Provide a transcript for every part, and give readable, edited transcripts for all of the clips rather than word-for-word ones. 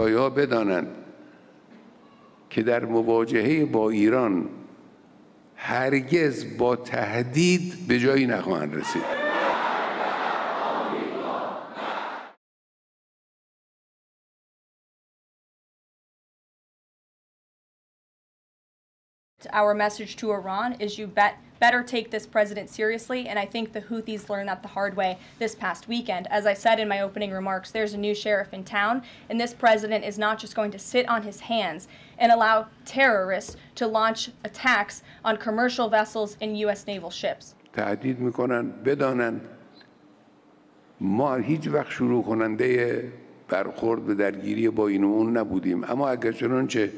آمریکایی‌ها بدانند که در مواجهه با ایران هرگز با تهدید به جایی نخواهند رسید. Our message to Iran is you better take this president seriously, and I think the Houthis learned that the hard way this past weekend. As I said in my opening remarks, there's a new sheriff in town, and this president is not just going to sit on his hands and allow terrorists to launch attacks on commercial vessels and U.S. naval ships. تهدید میکنن بدانن ما هیچ وقت شروع کننده برخورد به درگیری با این و اون نبودیم، اما اگر چنانچه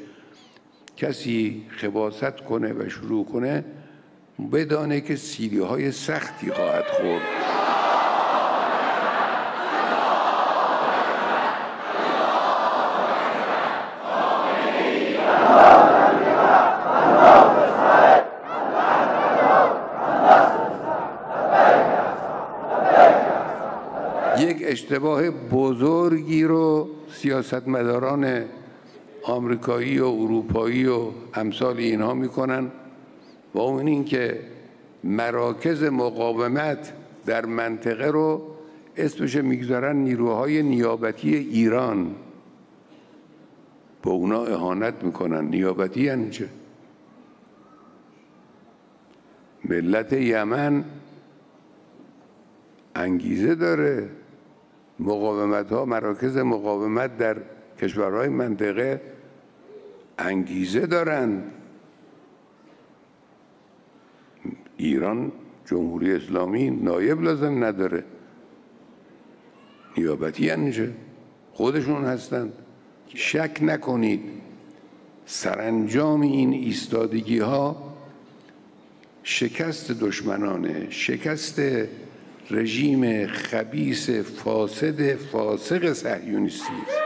کسی خباثت کنه و شروع کنه بدانه که سیلی‌های سختی خواهد خورد. یک اشتباه بزرگی رو سیاستمداران آمریکایی و اروپایی و امثال اینها میکنن و اون این که مراکز مقاومت در منطقه رو اسمش میگذارن نیروهای نیابتی ایران. با اونا اهانت میکنن. نیابتی یعنی چه؟ ملت یمن انگیزه داره. مقاومت ها، مراکز مقاومت در کشورهای منطقه انگیزه دارن. ایران جمهوری اسلامی نایب لازم نداره. نیابتی یعنی چه؟ خودشون هستند. شک نکنید سرانجام این ایستادگی ها شکست دشمنانه، شکست رژیم خبیث فاسد فاسق صهیونیستی است.